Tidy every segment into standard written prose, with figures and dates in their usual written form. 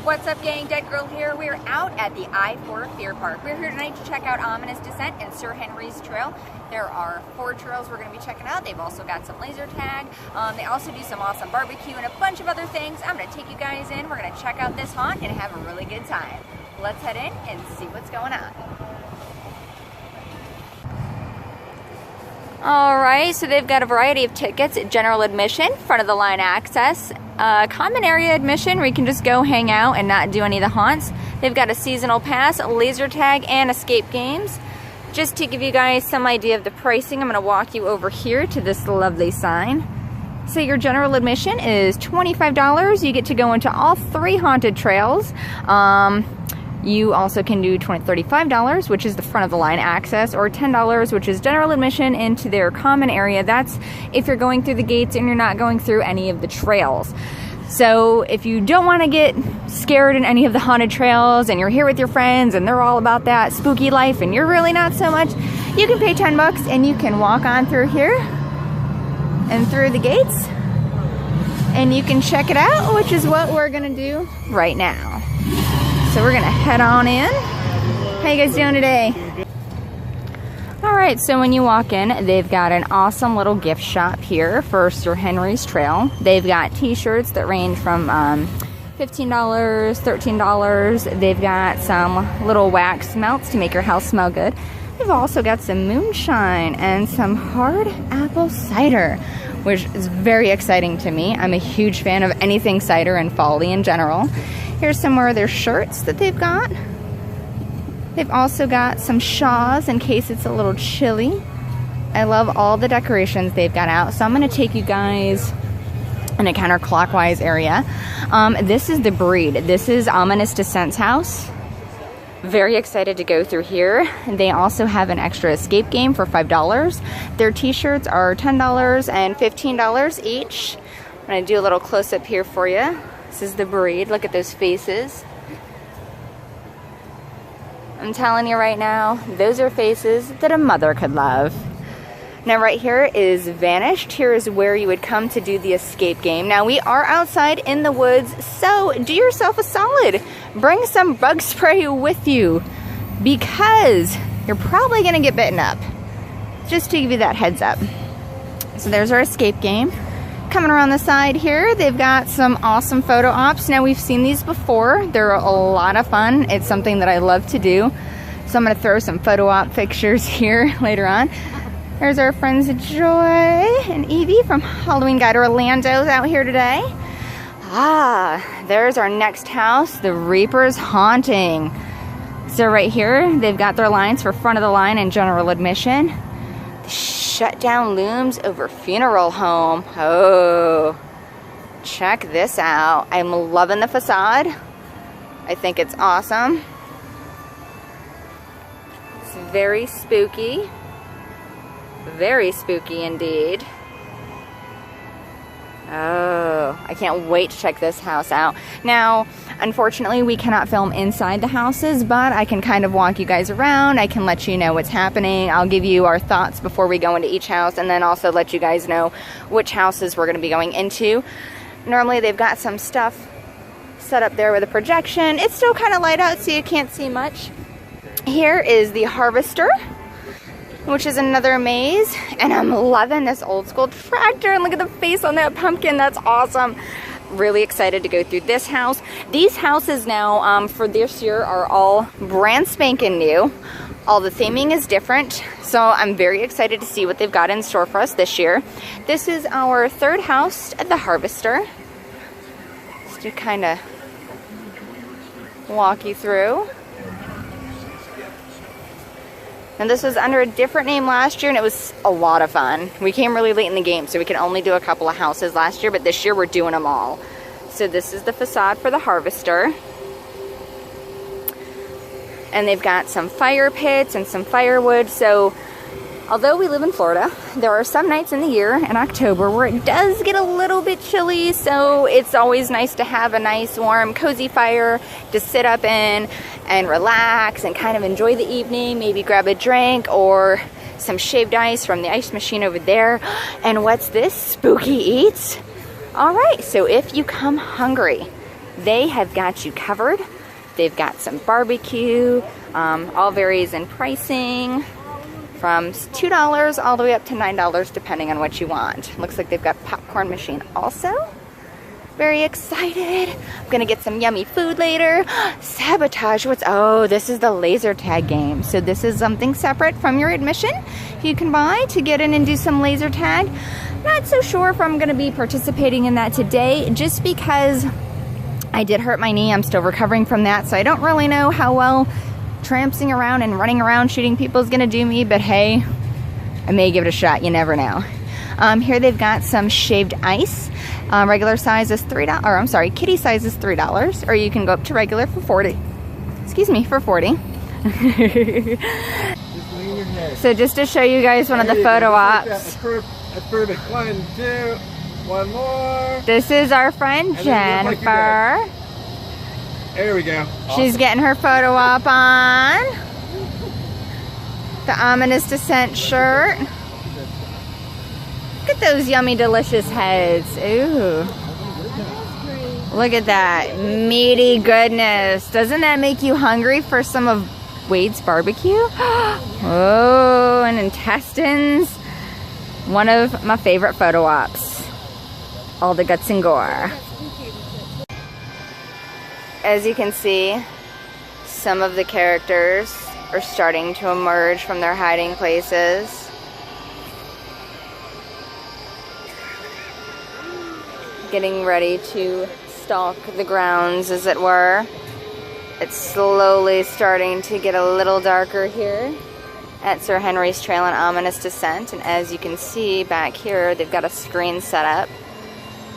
What's up, gang? Dead Girl here. We're out at the I-4 Fear Park. We're here tonight to check out Ominous Descent and Sir Henry's Trail. There are 4 trails we're going to be checking out. They've also got some laser tag. They also do some awesome barbecue and a bunch of other things. I'm going to take you guys in. We're going to check out this haunt and have a really good time. Let's head in and see what's going on. Alright, so they've got a variety of tickets: general admission, front of the line access, common area admission where you can just go hang out and not do any of the haunts. They've got a seasonal pass, laser tag, and escape games. Just to give you guys some idea of the pricing, I'm going to walk you over here to this lovely sign. So your general admission is $25. You get to go into all 3 haunted trails. You also can do $35, which is the front of the line access, or $10, which is general admission into their common area. That's if you're going through the gates and you're not going through any of the trails. So if you don't want to get scared in any of the haunted trails and you're here with your friends and they're all about that spooky life and you're really not so much, you can pay $10 and you can walk on through here and through the gates and you can check it out, which is what we're gonna do right now. So we're gonna head on in. How you guys doing today? Alright, so when you walk in, they've got an awesome little gift shop here for Sir Henry's Trail. They've got t-shirts that range from $15, $13. They've got some little wax melts to make your house smell good. They've also got some moonshine and some hard apple cider, which is very exciting to me. I'm a huge fan of anything cider and folly in general. Here's some more of their shirts that they've got. They've also got some shawls in case it's a little chilly. I love all the decorations they've got out. So I'm going to take you guys in a counterclockwise area. This is the Breed. This is Ominous Descent's house. Very excited to go through here. They also have an extra escape game for $5. Their t-shirts are $10 and $15 each. I'm going to do a little close-up here for you. This is the Breed. Look at those faces. I'm telling you right now, those are faces that a mother could love. Now right here is Vanished. Here is where you would come to do the escape game. Now we are outside in the woods, so do yourself a solid. Bring some bug spray with you because you're probably gonna get bitten up. Just to give you that heads up. So there's our escape game. Coming around the side here, they've got some awesome photo ops. Now we've seen these before. They're a lot of fun. It's something that I love to do. So I'm gonna throw some photo op pictures here later on. There's our friends Joy and Evie from Halloween Guide Orlando's out here today. There's our next house, the Reaper's Haunting. So right here, they've got their lines for front of the line and general admission. The shut down looms over funeral home. Oh, check this out. I'm loving the facade. I think it's awesome. It's very spooky. Very spooky indeed. Oh, I can't wait to check this house out. Now, unfortunately, we cannot film inside the houses, but I can kind of walk you guys around. I can let you know what's happening. I'll give you our thoughts before we go into each house, and then also let you guys know which houses we're going to be going into. Normally, they've got some stuff set up there with a projection. It's still kind of light out, so you can't see much. Here is the Harvester, which is another maze, and I'm loving this old school tractor, and look at the face on that pumpkin. That's awesome. Really excited to go through this house. These houses now for this year are all brand spanking new. All the theming is different, so I'm very excited to see what they've got in store for us this year. This is our 3rd house at the Harvester. Just to kind of walk you through. And this was under a different name last year, and it was a lot of fun. We came really late in the game, so we could only do a couple of houses last year, but this year we're doing them all. So this is the facade for the Harvester. And they've got some fire pits and some firewood. So although we live in Florida, there are some nights in the year in October where it does get a little bit chilly, so it's always nice to have a nice warm cozy fire to sit up in and relax and kind of enjoy the evening, maybe grab a drink or some shaved ice from the ice machine over there. And what's this? Spooky Eats. All right, so if you come hungry, they have got you covered. They've got some barbecue, all varies in pricing from $2 all the way up to $9 depending on what you want. Looks like they've got popcorn machine also. Very excited. I'm gonna get some yummy food later. Sabotage, oh, this is the laser tag game. So this is something separate from your admission you can buy to get in and do some laser tag. Not so sure if I'm gonna be participating in that today, just because I did hurt my knee. I'm still recovering from that, so I don't really know how well tramping around and running around shooting people is gonna do me, but hey, I may give it a shot, you never know. Here they've got some shaved ice. Regular size is $3, or I'm sorry, kitty size is $3, or you can go up to regular for 40. Excuse me, for 40. So just to show you guys one of the photo ops. Perfect. 1, 2, one more. This is our friend Jennifer. There we go. She's getting her photo op on. The Ominous Descent shirt. Look at those yummy, delicious heads. Ooh. Look at that meaty goodness. Doesn't that make you hungry for some of Wade's barbecue? Oh, and intestines. One of my favorite photo ops. All the guts and gore. As you can see, some of the characters are starting to emerge from their hiding places. Getting ready to stalk the grounds, as it were. It's slowly starting to get a little darker here at Sir Henry's Trail and Ominous Descent. And as you can see back here, they've got a screen set up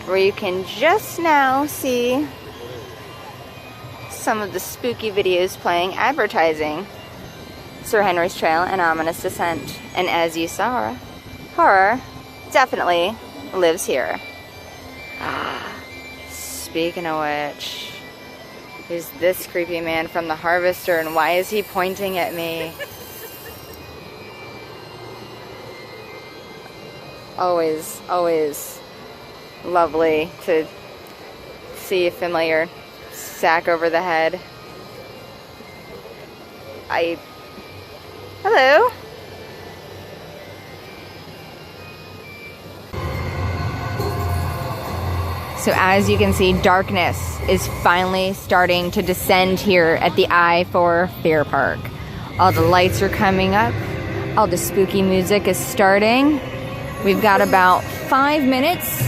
where you can just now see some of the spooky videos playing advertising Sir Henry's Trail and Ominous Descent. And as you saw, horror definitely lives here. Speaking of which, who's this creepy man from the Harvester, and why is he pointing at me? Always, always lovely to see a familiar sack over the head. Hello? So as you can see, darkness is finally starting to descend here at the I-4 Fair Park. All the lights are coming up. All the spooky music is starting. We've got about 5 minutes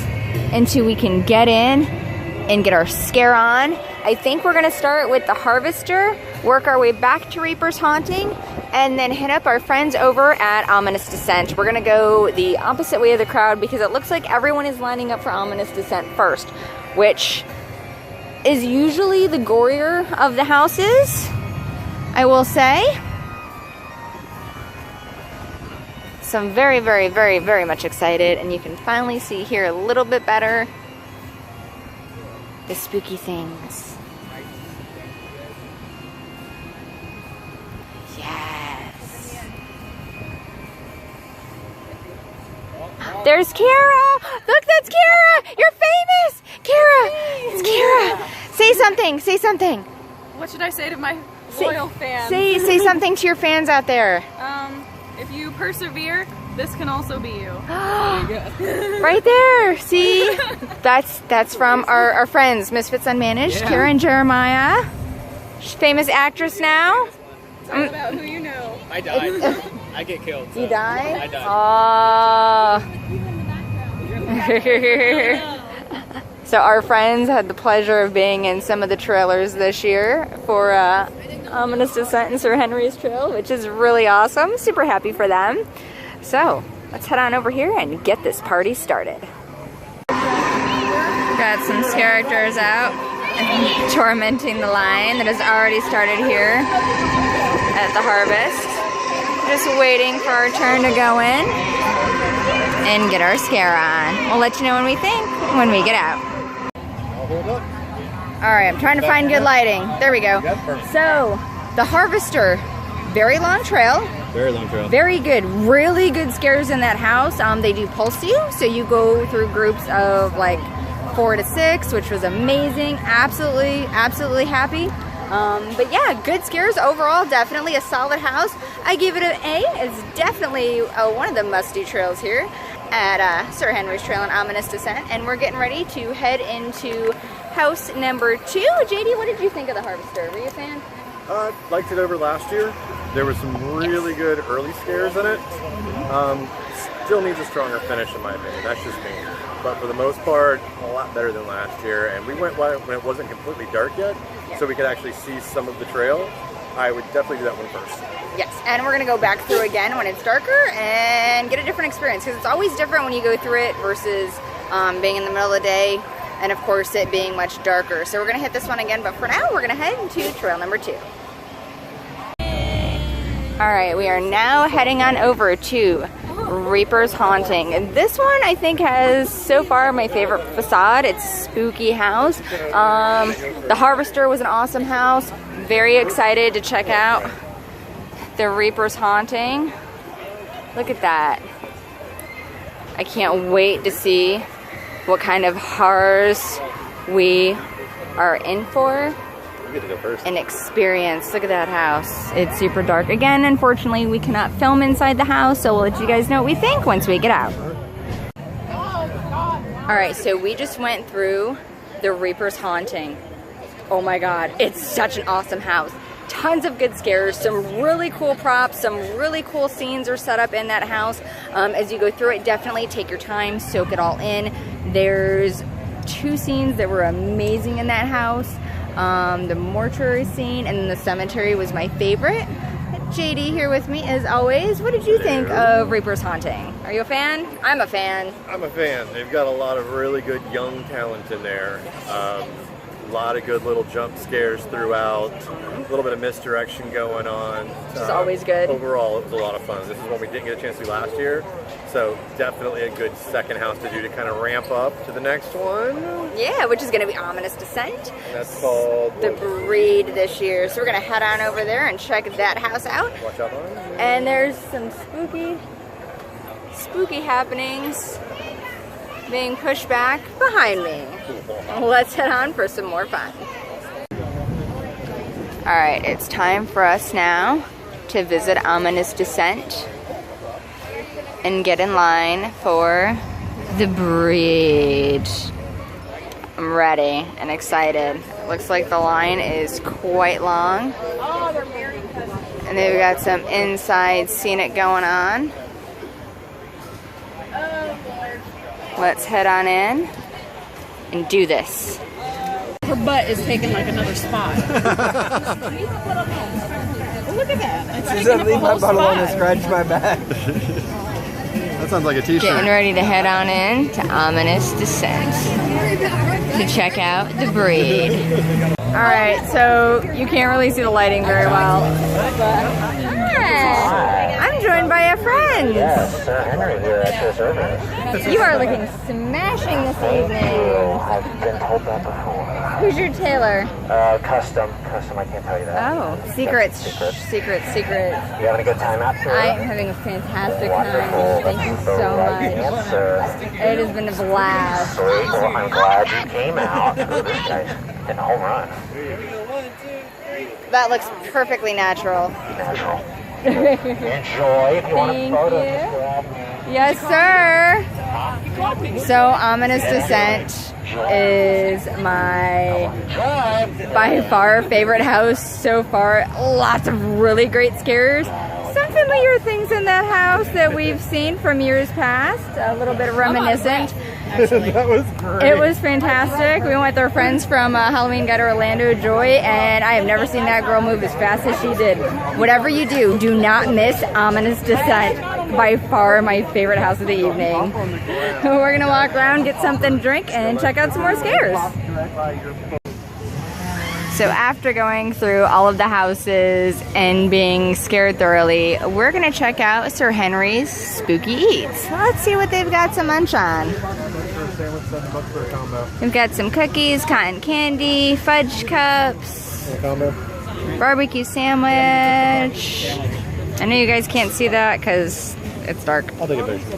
until we can get in and get our scare on. I think we're gonna start with the Harvester, work our way back to Reaper's Haunting, and then hit up our friends over at Ominous Descent. We're gonna go the opposite way of the crowd because it looks like everyone is lining up for Ominous Descent first, which is usually the gorier of the houses, I will say. So I'm very, very, very, very much excited, and you can finally see here a little bit better the spooky things. Yes. There's Kara! Look, that's Kara! You're famous! Kara! It's Kara! Say something, say something. What should I say to my loyal fans? Say something to your fans out there. If you persevere, this can also be you. Right there, see? That's from our friends, Misfits Unmanaged, yeah. Kara and Jeremiah. She's a famous actress now. It's all about who you know. I died. I get killed. So. You die? I died. So our friends had the pleasure of being in some of the trailers this year for Ominous Descent and Sir Henry's Trail, which is really awesome. Super happy for them. So let's head on over here and get this party started. Got some characters out and tormenting the line that has already started here at the Harvest. Just waiting for our turn to go in and get our scare on. We'll let you know when we think when we get out. Alright, I'm trying to find good lighting. There we go. So, the Harvester Very long trail. Very long trail. Very good. Really good scares in that house. They do pulse you, so you go through groups of like 4 to 6, which was amazing. Absolutely happy. But yeah, good scares overall. Definitely a solid house. I give it an A. It's definitely one of the must-do trails here at Sir Henry's Trail and Ominous Descent. And we're getting ready to head into house number 2. JD, what did you think of the Harvester? Were you a fan? Liked it over last year. There were some really good early scares in it. Still needs a stronger finish in my opinion. That's just me. But for the most part, a lot better than last year. And we went when it wasn't completely dark yet, so we could actually see some of the trail. I would definitely do that one first. Yes, and we're gonna go back through again when it's darker and get a different experience, because it's always different when you go through it versus being in the middle of the day, and of course it being much darker. So we're gonna hit this one again, but for now we're gonna head into trail number 2. All right, we are now heading on over to Reaper's Haunting. And this one I think has so far my favorite facade. It's a spooky house. The Harvester was an awesome house. Very excited to check out the Reaper's Haunting. Look at that. I can't wait to see what kind of horrors we are in for. You get to go first. An experience. Look at that house. It's super dark. Again, unfortunately, we cannot film inside the house, so we'll let you guys know what we think once we get out. All right, so we just went through the Reaper's Haunting. Oh my God, it's such an awesome house. Tons of good scares, some really cool props, some really cool scenes are set up in that house. As you go through it, definitely take your time, soak it all in. There's 2 scenes that were amazing in that house. The mortuary scene and then the cemetery was my favorite. JD here with me as always. What did you think of Reaper's Haunting? Are you a fan? I'm a fan. I'm a fan. They've got a lot of really good young talent in there. A lot of good little jump scares throughout. A little bit of misdirection going on. Which is always good. Overall, it was a lot of fun. This is one we didn't get a chance to do last year. So definitely a good second house to do to kind of ramp up to the next one. Yeah, which is going to be Ominous Descent. And that's called The Breed this year. So we're going to head on over there and check that house out. Watch out on. And there's some spooky happenings being pushed back behind me. Let's head on for some more fun. All right, it's time for us now to visit Ominous Descent and get in line for The Breed. I'm ready and excited. Looks like the line is quite long. And they've got some inside scenic going on. Let's head on in and do this. Her butt is taking like another spot. Look at that. It's She taking said, up leave a my whole butt alone spot. and scratch my back. That sounds like a t-shirt. Getting ready to head on in to Ominous Descent to check out The Breed. Alright, so you can't really see the lighting very well. Hi! I'm joined by a friend. Yes, Sir Henry here at Sir Service. You are looking smashing this evening. I've been told that before. Who's your tailor? Custom, I can't tell you that. Oh, secrets. Secret. You having a good time out there? I am having a fantastic Wonderful. time. Thank you so Right much. answer. It has been a blast. Great. Well, I'm glad you came out. Ooh, this guy's hitting a home run. That looks perfectly natural. Natural. Enjoy. If you want a Thank photo, you. just grab me. Yes, sir. So Ominous Descent is my by far favorite house so far. Lots of really great scares. Some familiar things in that house that we've seen from years past. A little bit reminiscent. That was great. It was fantastic. We went with our friends from Halloween Guide Orlando, Joy, and I have never seen that girl move as fast as she did. Whatever you do, do not miss Ominous Descent. By far my favorite house of the evening. We're gonna walk around, get something to drink, and check out some more scares. So after going through all of the houses and being scared thoroughly, we're gonna check out Sir Henry's Spooky Eats. Let's see what they've got to munch on. Sandwich, $7 for a combo. We've got some cookies, cotton candy, fudge cups, A combo. barbecue sandwich. I know you guys can't see that because it's dark. I'll take a picture.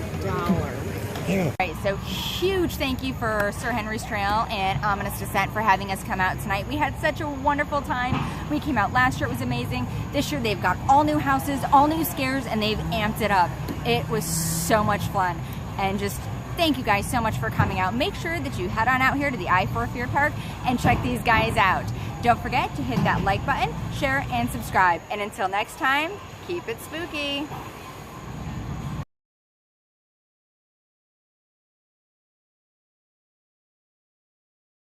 Alright, so huge thank you for Sir Henry's Trail and Ominous Descent for having us come out tonight. We had such a wonderful time. We came out last year, it was amazing. This year they've got all new houses, all new scares, and they've amped it up. It was so much fun. And just thank you guys so much for coming out. Make sure that you head on out here to the I-4 Fear Park and check these guys out. Don't forget to hit that like button, share, and subscribe. And until next time, keep it spooky.